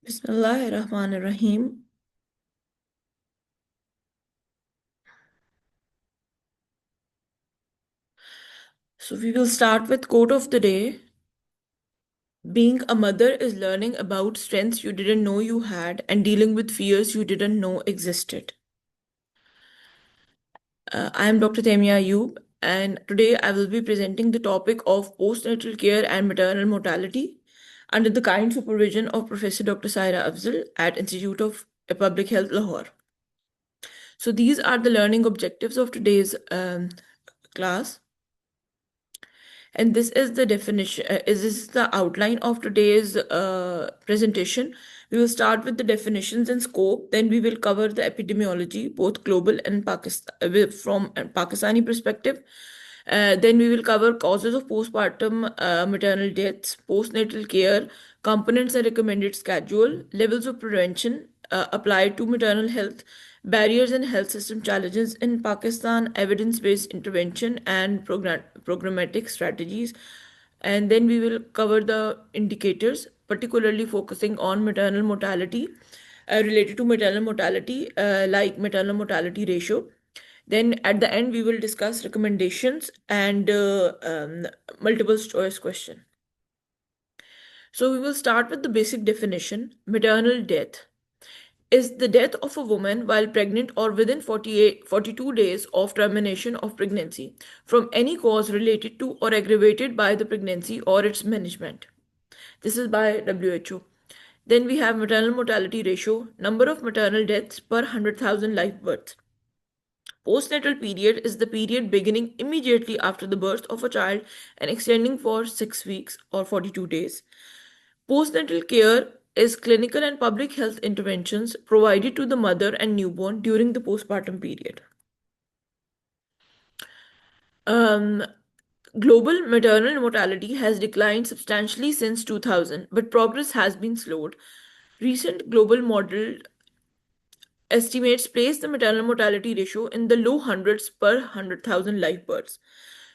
Bismillahirrahmanirrahim. So we will start with quote of the day. Being a mother is learning about strengths you didn't know you had and dealing with fears you didn't know existed. I am Dr. Temia Ayub, and today I will be presenting the topic of postnatal care and maternal mortality under the kind supervision of Professor Dr. Saira Afzal at Institute of Public Health, Lahore. So these are the learning objectives of today's class. And this is the definition, is this the outline of today's presentation. We will start with the definitions and scope, then we will cover the epidemiology, both global and Pakistan, from a Pakistani perspective. Then we will cover causes of postpartum maternal deaths, postnatal care, components and recommended schedule, levels of prevention applied to maternal health, barriers and health system challenges in Pakistan, evidence based intervention, and programmatic strategies. And then we will cover the indicators, particularly focusing on maternal mortality, related to maternal mortality, like maternal mortality ratio. Then at the end, we will discuss recommendations and multiple choice question. So we will start with the basic definition. Maternal death is the death of a woman while pregnant or within 42 days of termination of pregnancy from any cause related to or aggravated by the pregnancy or its management. This is by WHO. Then we have maternal mortality ratio, number of maternal deaths per 100,000 live births. Postnatal period is the period beginning immediately after the birth of a child and extending for 6 weeks or 42 days. Postnatal care is clinical and public health interventions provided to the mother and newborn during the postpartum period. Um, Global maternal mortality has declined substantially since 2000, but progress has been slowed. Recent global model estimates place the maternal mortality ratio in the low hundreds per 100,000 live births.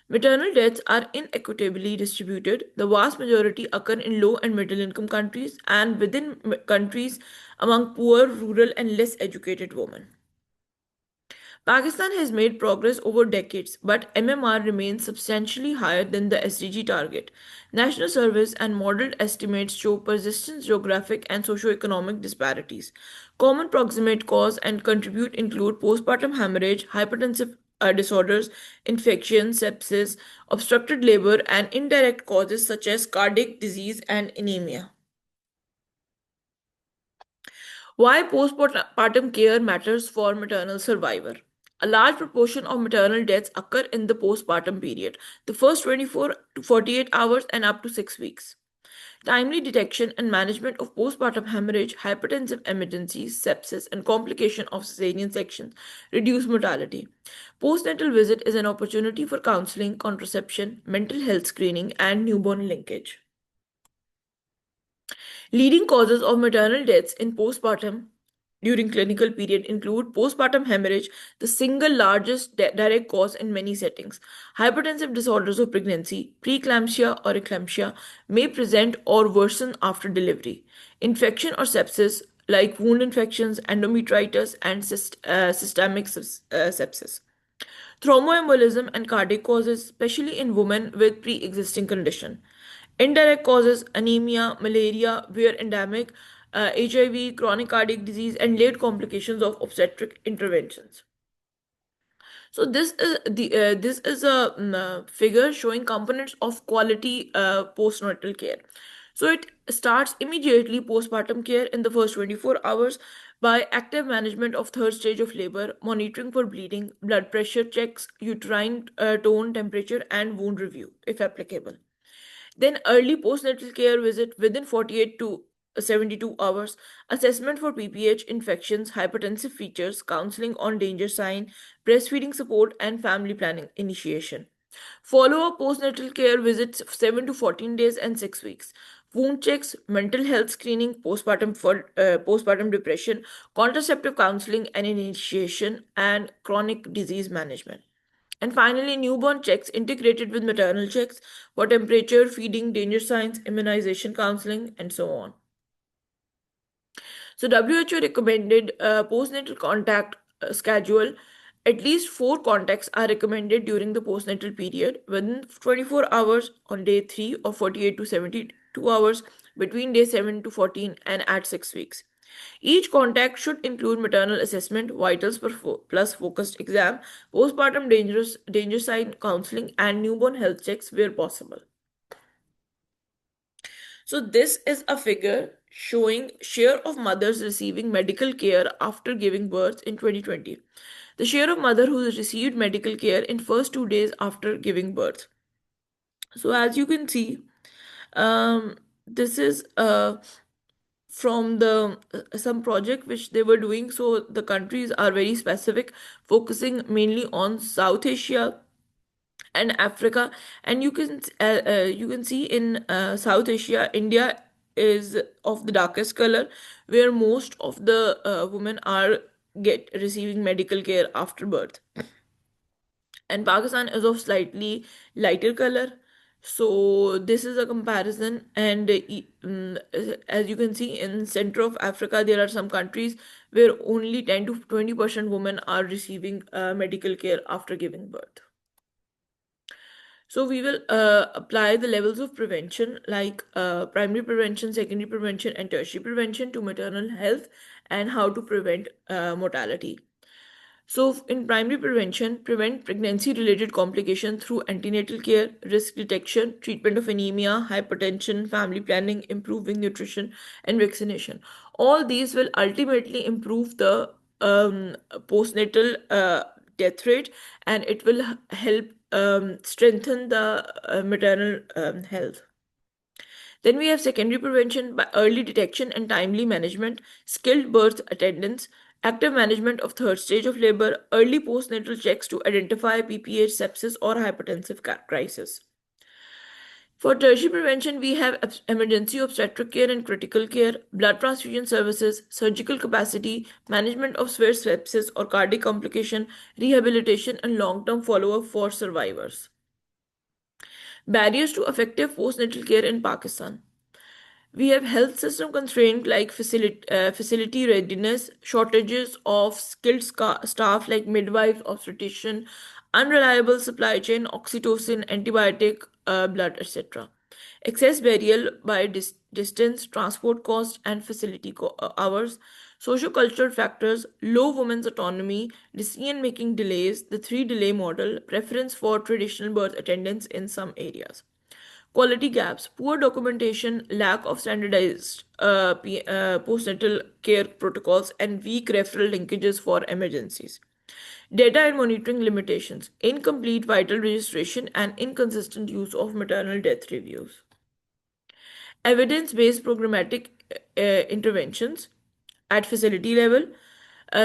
Maternal deaths are inequitably distributed. The vast majority occur in low and middle income countries and within countries among poor, rural, and less educated women. Pakistan has made progress over decades, but MMR remains substantially higher than the SDG target. National service and modeled estimates show persistent geographic and socio-economic disparities. Common proximate cause and contribute include postpartum hemorrhage, hypertensive disorders, infection, sepsis, obstructed labor, and indirect causes such as cardiac disease and anemia. Why postpartum care matters for maternal survivor. A large proportion of maternal deaths occur in the postpartum period, the first 24 to 48 hours and up to 6 weeks. Timely detection and management of postpartum hemorrhage, hypertensive emergencies, sepsis, and complication of cesarean sections reduce mortality. Postnatal visit is an opportunity for counseling, contraception, mental health screening, and newborn linkage. Leading causes of maternal deaths in postpartum during clinical period include postpartum hemorrhage, the single largest direct cause in many settings. Hypertensive disorders of pregnancy, preeclampsia or eclampsia may present or worsen after delivery. Infection or sepsis like wound infections, endometritis, and systemic sepsis. Thromboembolism and cardiac causes, especially in women with pre-existing condition. Indirect causes anemia, malaria, where endemic, HIV, chronic cardiac disease, and late complications of obstetric interventions. So this is a figure showing components of quality postnatal care. So it starts immediately postpartum care in the first 24 hours by active management of third stage of labor, monitoring for bleeding, blood pressure checks, uterine tone, temperature, and wound review, if applicable. Then early postnatal care visit within 48 to 72 hours, assessment for PPH infections, hypertensive features, counseling on danger sign, breastfeeding support, and family planning initiation. Follow up postnatal care visits 7 to 14 days and 6 weeks. Wound checks, mental health screening, postpartum depression, contraceptive counseling and initiation, and chronic disease management. And finally, newborn checks integrated with maternal checks for temperature, feeding, danger signs, immunization counseling, and so on. So WHO recommended postnatal contact schedule. At least 4 contacts are recommended during the postnatal period within 24 hours on day 3 or 48 to 72 hours between day 7 to 14 and at 6 weeks. Each contact should include maternal assessment, vitals plus focused exam, postpartum danger sign counseling, and newborn health checks where possible. So this is a figure showing share of mothers receiving medical care after giving birth in 2020. The share of mother who received medical care in first 2 days after giving birth. So as you can see, this is from the some project which they were doing. So the countries are very specific, focusing mainly on South Asia and Africa. And you can see in South Asia, India is of the darkest color, where most of the women are get receiving medical care after birth, and Pakistan is of slightly lighter color. So this is a comparison, and as you can see in center of Africa, there are some countries where only 10 to 20% women are receiving medical care after giving birth. So we will apply the levels of prevention like primary prevention, secondary prevention, and tertiary prevention to maternal health and how to prevent mortality. So, in primary prevention, prevent pregnancy related complications through antenatal care, risk detection, treatment of anemia, hypertension, family planning, improving nutrition, and vaccination. All these will ultimately improve the postnatal death rate, and it will help strengthen the maternal health. Then we have secondary prevention by early detection and timely management, skilled birth attendance, active management of third stage of labor, early postnatal checks to identify PPH, sepsis, or hypertensive crisis. For tertiary prevention, we have emergency obstetric care and critical care, blood transfusion services, surgical capacity, management of severe sepsis or cardiac complication, rehabilitation, and long-term follow-up for survivors. Barriers to effective postnatal care in Pakistan. We have health system constraints like facility readiness, shortages of skilled staff like midwives, obstetrician, unreliable supply chain, oxytocin, antibiotic, blood, etc. Excess burial by distance, transport cost, and facility hours. Socio-cultural factors, low women's autonomy, decision-making delays, the three delay model, preference for traditional birth attendance in some areas. Quality gaps, poor documentation, lack of standardized postnatal care protocols, and weak referral linkages for emergencies. Data and monitoring limitations, incomplete vital registration, and inconsistent use of maternal death reviews. Evidence based programmatic interventions at facility level.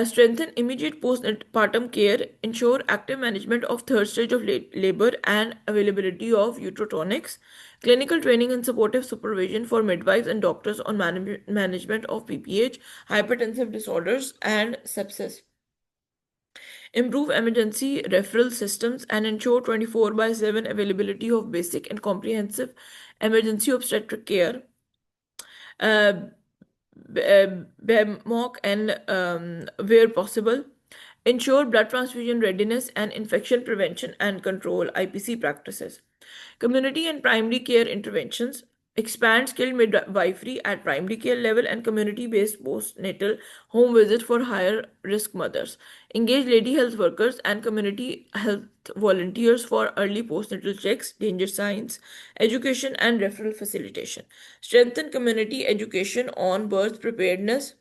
Strengthen immediate postpartum care, ensure active management of third stage of labor and availability of uterotonics, clinical training and supportive supervision for midwives and doctors on management of PPH, hypertensive disorders, and sepsis. Improve emergency referral systems and ensure 24 by 7 availability of basic and comprehensive emergency obstetric care. BEMOC and where possible. Ensure blood transfusion readiness and infection prevention and control IPC practices. Community and primary care interventions. Expand skilled midwifery at primary care level and community based postnatal home visits for higher risk mothers. Engage lady health workers and community health volunteers for early postnatal checks, danger signs, education, and referral facilitation. Strengthen community education on birth preparedness,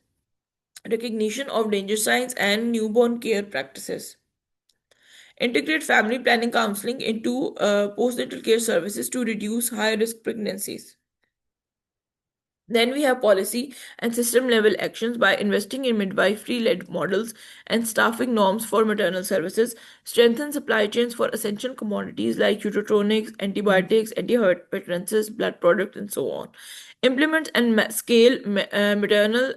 recognition of danger signs, and newborn care practices. Integrate family planning counseling into postnatal care services to reduce high risk pregnancies. Then we have policy and system level actions by investing in midwifery led models and staffing norms for maternal services, strengthen supply chains for essential commodities like uterotonics, antibiotics, antihypertensives, blood products, and so on. Implement and scale maternal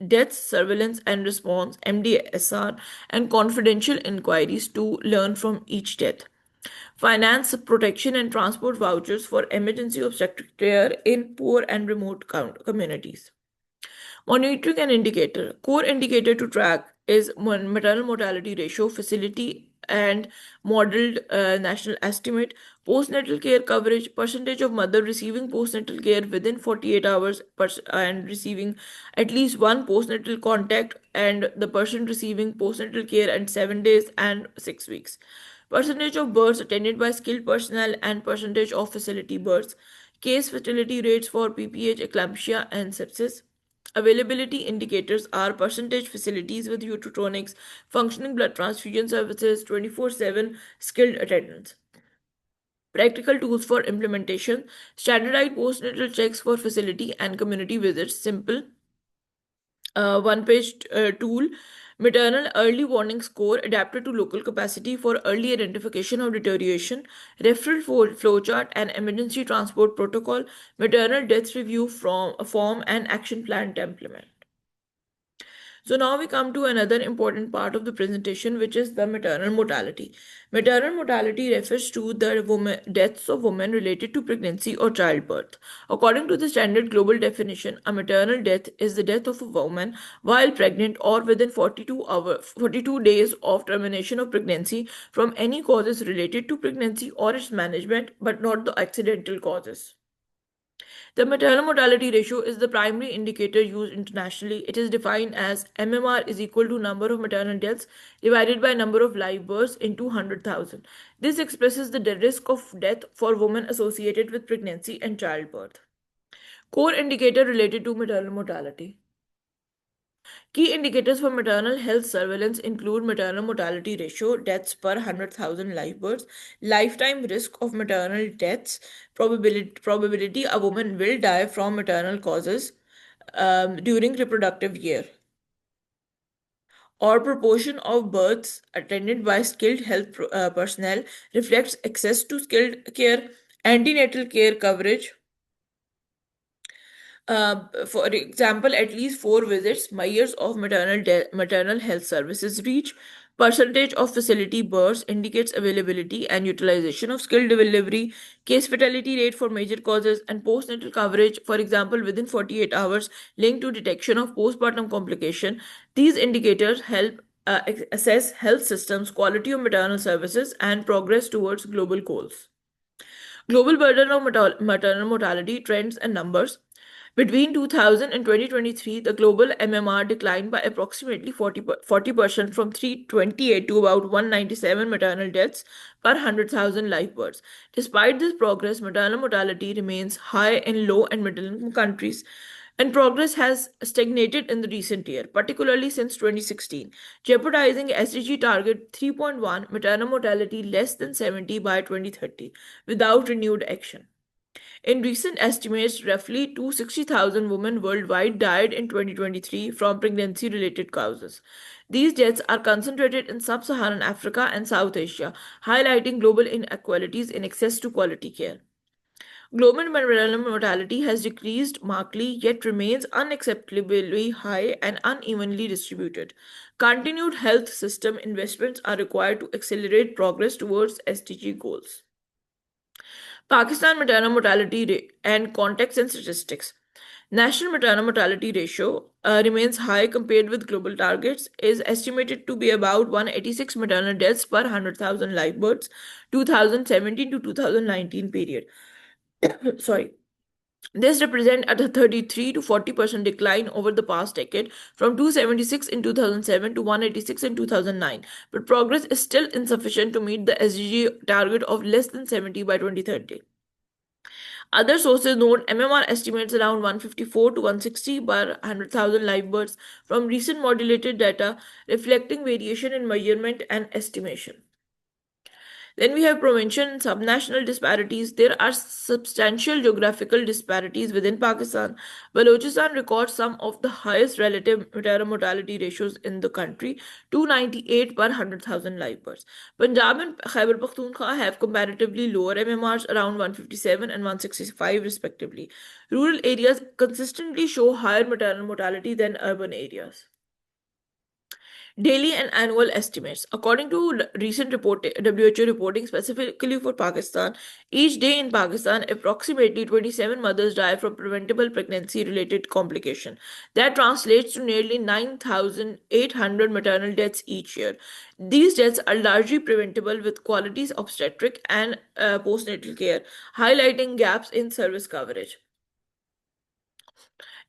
death surveillance and response MDSR and confidential inquiries to learn from each death. Finance protection and transport vouchers for emergency obstetric care in poor and remote communities. Monitoring an indicator. Core indicator to track is maternal mortality ratio, facility and modeled national estimate, postnatal care coverage, percentage of mother receiving postnatal care within 48 hours and receiving at least one postnatal contact, and the person receiving postnatal care at 7 days and 6 weeks. Percentage of births attended by skilled personnel and percentage of facility births. Case fatality rates for PPH, eclampsia, and sepsis. Availability indicators are percentage facilities with utrotronics, functioning blood transfusion services, 24/7 skilled attendance. Practical tools for implementation, standardized postnatal checks for facility and community visits, simple one page tool, maternal early warning score adapted to local capacity for early identification of deterioration, referral flowchart and emergency transport protocol, maternal death review from a form and action plan template. So now we come to another important part of the presentation, which is the maternal mortality. Maternal mortality refers to the deaths of women related to pregnancy or childbirth. According to the standard global definition, a maternal death is the death of a woman while pregnant or within 42 days of termination of pregnancy from any causes related to pregnancy or its management, but not the accidental causes. The maternal mortality ratio is the primary indicator used internationally. It is defined as MMR is equal to number of maternal deaths divided by number of live births into 100,000. This expresses the risk of death for women associated with pregnancy and childbirth. Core indicator related to maternal mortality. Key indicators for maternal health surveillance include maternal mortality ratio, deaths per 100,000 live births, lifetime risk of maternal deaths, probability a woman will die from maternal causes during reproductive year, or proportion of births attended by skilled health personnel reflects access to skilled care, antenatal care coverage. For example, at least 4 visits, years of maternal health services reach. Percentage of facility births indicates availability and utilization of skilled delivery, case fatality rate for major causes, and postnatal coverage, for example, within 48 hours, linked to detection of postpartum complication. These indicators help assess health systems, quality of maternal services, and progress towards global goals. Global burden of maternal mortality trends and numbers. Between 2000 and 2023, the global MMR declined by approximately 40% from 328 to about 197 maternal deaths per 100,000 live births. Despite this progress, maternal mortality remains high in low and middle income countries, and progress has stagnated in the recent year, particularly since 2016, jeopardizing SDG target 3.1 maternal mortality less than 70 by 2030 without renewed action. In recent estimates, roughly 260,000 women worldwide died in 2023 from pregnancy related causes. These deaths are concentrated in sub Saharan Africa and South Asia, highlighting global inequalities in access to quality care. Global maternal mortality has decreased markedly yet remains unacceptably high and unevenly distributed. Continued health system investments are required to accelerate progress towards SDG goals. Pakistan maternal mortality rate and context and statistics. National maternal mortality ratio remains high compared with global targets, is estimated to be about 186 maternal deaths per 100,000 live births, 2017 to 2019 period. Sorry. This represents a 33 to 40% decline over the past decade from 276 in 2007 to 186 in 2009. But progress is still insufficient to meet the SDG target of less than 70 by 2030. Other sources note MMR estimates around 154 to 160 per 100,000 live births from recent modulated data reflecting variation in measurement and estimation. Then we have provincial and subnational disparities. There are substantial geographical disparities within Pakistan. Balochistan records some of the highest relative maternal mortality ratios in the country, 298 per 100,000 live births. Punjab and Khyber Pakhtunkhwa have comparatively lower MMRs, around 157 and 165 respectively. Rural areas consistently show higher maternal mortality than urban areas. Daily and annual estimates. According to recent WHO reporting specifically for Pakistan, each day in Pakistan, approximately 27 mothers die from preventable pregnancy related complication. That translates to nearly 9,800 maternal deaths each year. These deaths are largely preventable with qualities obstetric and postnatal care, highlighting gaps in service coverage.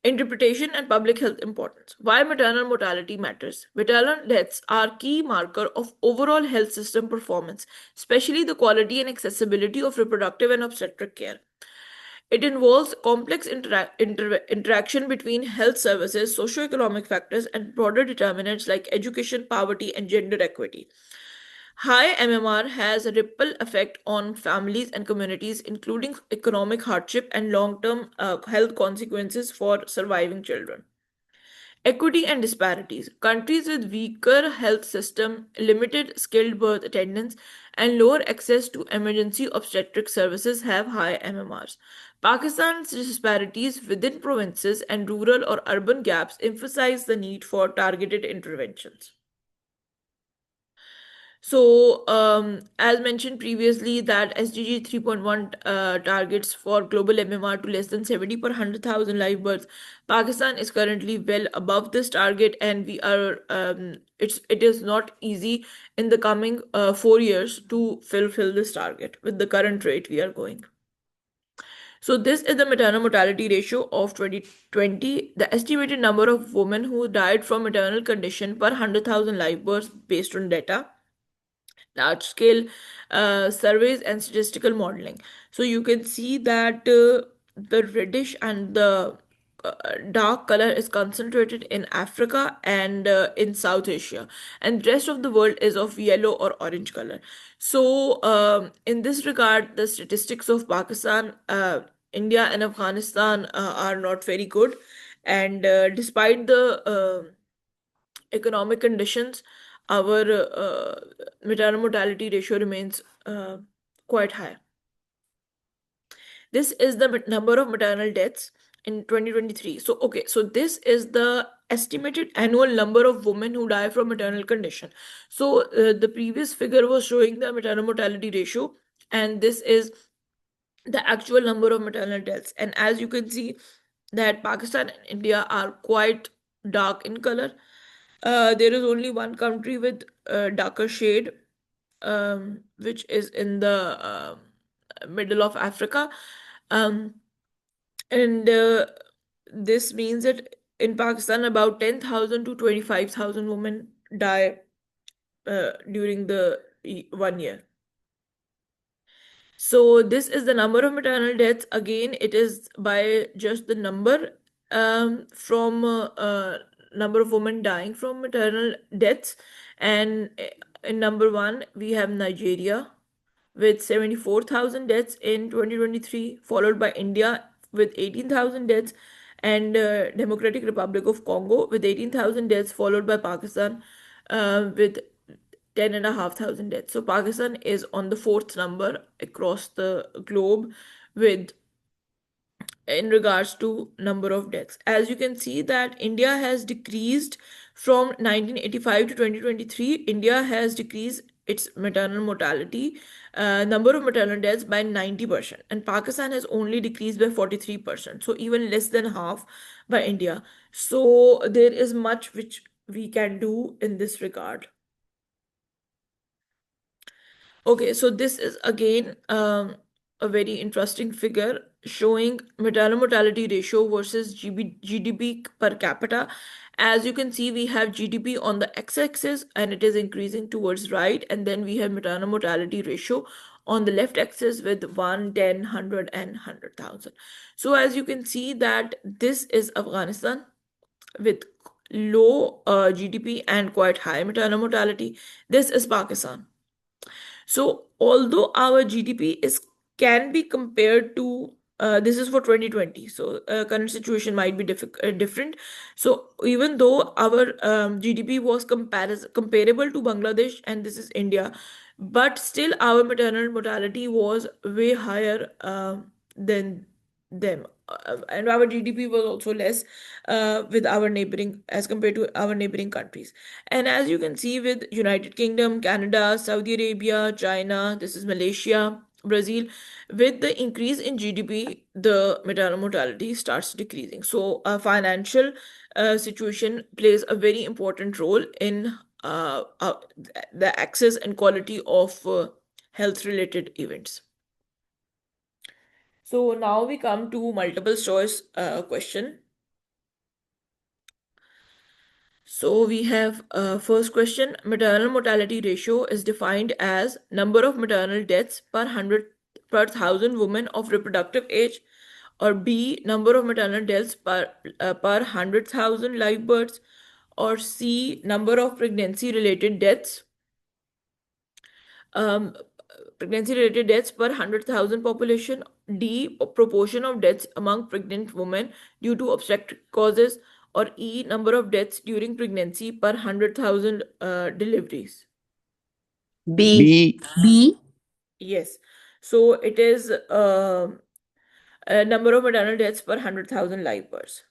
Interpretation and public health importance. Why maternal mortality matters. Maternal deaths are key marker of overall health system performance, especially the quality and accessibility of reproductive and obstetric care. It involves complex interaction between health services, socioeconomic factors, and broader determinants like education, poverty, and gender equity. High MMR has a ripple effect on families and communities, including economic hardship and long term health consequences for surviving children. Equity and disparities. Countries with weaker health system, limited skilled birth attendance, and lower access to emergency obstetric services have high MMRs. Pakistan's disparities within provinces and rural or urban gaps emphasize the need for targeted interventions. So, as mentioned previously, that SDG 3.1 targets for global MMR to less than 70 per 100,000 live births. Pakistan is currently well above this target, and we are it is not easy in the coming 4 years to fulfill this target with the current rate we are going. So this is the maternal mortality ratio of 2020. The estimated number of women who died from maternal condition per 100,000 live births based on data, large scale surveys, and statistical modeling. So you can see that the reddish and the dark color is concentrated in Africa and in South Asia, and rest of the world is of yellow or orange color. So in this regard, the statistics of Pakistan, India, and Afghanistan are not very good, and despite the economic conditions, our maternal mortality ratio remains quite high. This is the number of maternal deaths in 2023. So, okay, so this is the estimated annual number of women who die from maternal condition. So, the previous figure was showing the maternal mortality ratio, and this is the actual number of maternal deaths. And as you can see, that Pakistan and India are quite dark in color. There is only one country with darker shade, which is in the middle of Africa. Um, and this means that in Pakistan, about 10,000 to 25,000 women die during the 1 year. So this is the number of maternal deaths. Again, it is by just the number from number of women dying from maternal deaths. And in number one, we have Nigeria with 74,000 deaths in 2023, followed by India with 18,000 deaths, and Democratic Republic of Congo with 18,000 deaths, followed by Pakistan with 10,500 deaths. So Pakistan is on the fourth number across the globe with in regards to number of deaths. As you can see that India has decreased from 1985 to 2023. India has decreased its maternal mortality, number of maternal deaths by 90%, and Pakistan has only decreased by 43%, so even less than half by India. So there is much which we can do in this regard. Okay, so this is again a very interesting figure showing maternal mortality ratio versus GDP per capita. As you can see, we have GDP on the x-axis and it is increasing towards right, and then we have maternal mortality ratio on the left axis with 1, 10, 100, and 100,000. So as you can see that this is Afghanistan with low GDP and quite high maternal mortality. This is Pakistan. So although our GDP is can be compared to this is for 2020, so current situation might be different. So even though our GDP was comparable to Bangladesh and this is India, but still our maternal mortality was way higher than them. and our GDP was also less with our neighboring as compared to our neighboring countries. And as you can see with United Kingdom, Canada, Saudi Arabia, China, this is Malaysia, Brazil, with the increase in GDP, the maternal mortality starts decreasing. So a financial situation plays a very important role in the access and quality of health related events. So now we come to multiple choice question. So we have first question. Maternal mortality ratio is defined as number of maternal deaths per thousand women of reproductive age, or B, number of maternal deaths per 100,000 live births, or C, number of pregnancy related deaths, um, pregnancy related deaths per 100,000 population, D, proportion of deaths among pregnant women due to obstetric causes, or E, number of deaths during pregnancy per 100,000 deliveries. B. B. Yes. So it is a number of maternal deaths per 100,000 live births.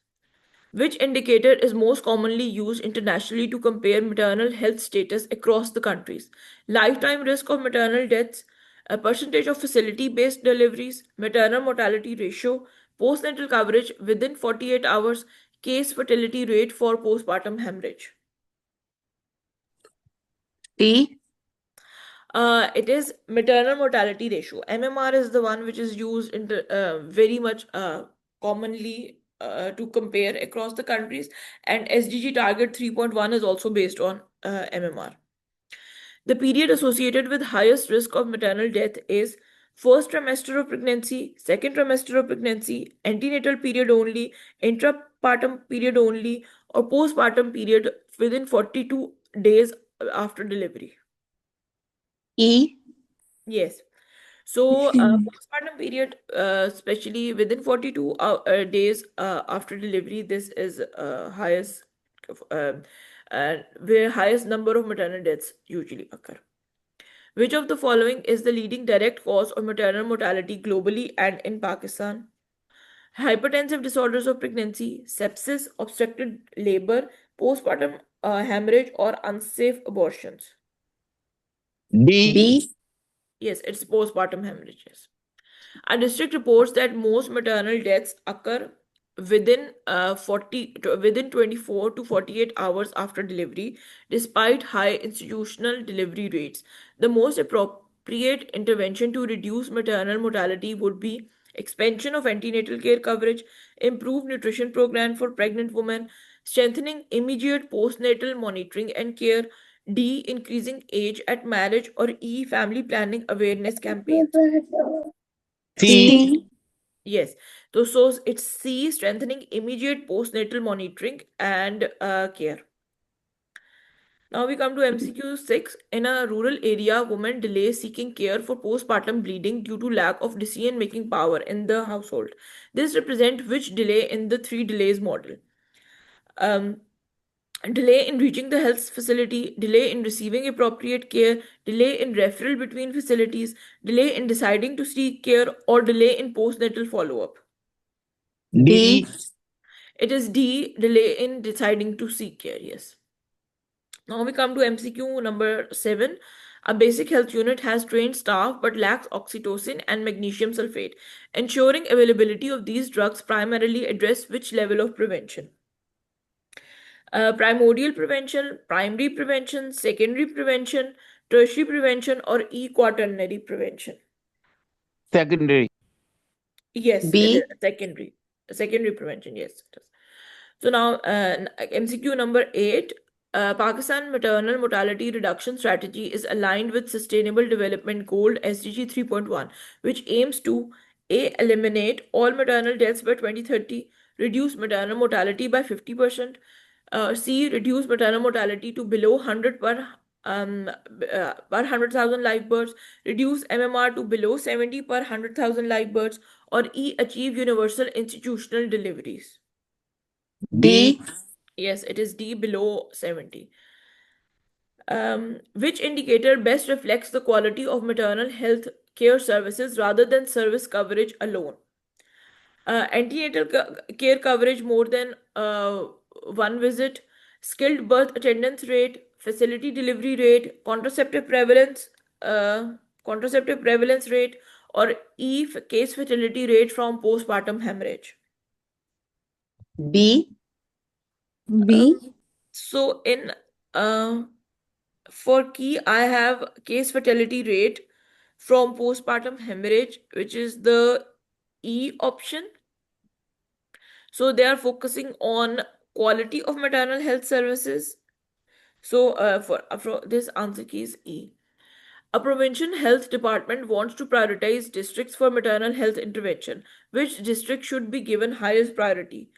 Which indicator is most commonly used internationally to compare maternal health status across the countries? Lifetime risk of maternal deaths, a percentage of facility based deliveries, maternal mortality ratio, postnatal coverage within 48 hours, case fertility rate for postpartum hemorrhage. D. It is maternal mortality ratio. MMR is the one which is used in very much commonly to compare across the countries, and SDG target 3.1 is also based on MMR. The period associated with highest risk of maternal death is first trimester of pregnancy, second trimester of pregnancy, antenatal period only, intrapartum period only, or postpartum period within 42 days after delivery. E. Yes. So, postpartum period, especially within 42 days after delivery, this is highest, um, where highest number of maternal deaths usually occur. Which of the following is the leading direct cause of maternal mortality globally and in Pakistan? Hypertensive disorders of pregnancy, sepsis, obstructed labor, postpartum hemorrhage, or unsafe abortions. D. B. Yes, it's postpartum hemorrhages. Our district reports that most maternal deaths occur within 24 to 48 hours after delivery, despite high institutional delivery rates. The most appropriate intervention to reduce maternal mortality would be expansion of antenatal care coverage, improved nutrition program for pregnant women, strengthening immediate postnatal monitoring and care, D, increasing age at marriage, or E, family planning awareness campaigns. C. C. Yes. So it's C, strengthening immediate postnatal monitoring and care. Now we come to MCQ 6. In a rural area, women delay seeking care for postpartum bleeding due to lack of decision making power in the household. This represents which delay in the three delays model? Um, Delay in reaching the health facility, delay in receiving appropriate care, delay in referral between facilities, delay in deciding to seek care, or delay in postnatal follow up. D. It is D, delay in deciding to seek care. Yes. Now we come to MCQ number 7. A basic health unit has trained staff but lacks oxytocin and magnesium sulfate. Ensuring availability of these drugs primarily address which level of prevention? Primordial prevention, primary prevention, secondary prevention, tertiary prevention, or quaternary prevention? Secondary. Yes, it is B. secondary. Secondary prevention, yes, it is. So now, MCQ number 8. Pakistan maternal mortality reduction strategy is aligned with Sustainable Development Goal SDG 3.1, which aims to A. Eliminate all maternal deaths by 2030, reduce maternal mortality by 50%, C. Reduce maternal mortality to below 100 per 100,000 live births, reduce MMR to below 70 per 100,000 live births, or E. Achieve universal institutional deliveries. D. Yes, it is D, below 70. Which indicator best reflects the quality of maternal health care services rather than service coverage alone? Antenatal care coverage more than one visit, skilled birth attendance rate, facility delivery rate, contraceptive prevalence rate, or case fatality rate from postpartum hemorrhage. B. B. So in uh, for key, I have case fatality rate from postpartum hemorrhage, which is the E option. So they are focusing on quality of maternal health services. So for this answer key is E. A provincial health department wants to prioritize districts for maternal health intervention. Which district should be given highest priority?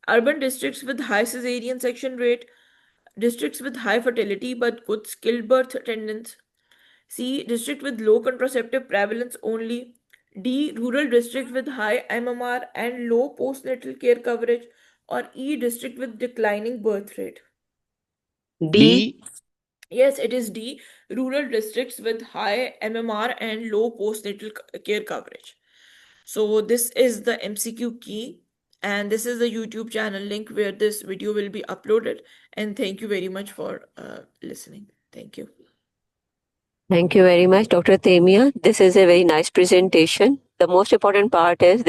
Urban districts with high cesarean section rate, districts with high fertility but good skilled birth attendance. C. District with low contraceptive prevalence only. D. Rural district with high MMR and low postnatal care coverage. Or E. District with declining birth rate. D. Yes, it is D. Rural districts with high MMR and low postnatal care coverage. So this is the MCQ key, and this is the YouTube channel link where this video will be uploaded. And thank you very much for listening. Thank you. Thank you very much, Dr. Temia. This is a very nice presentation. The most important part is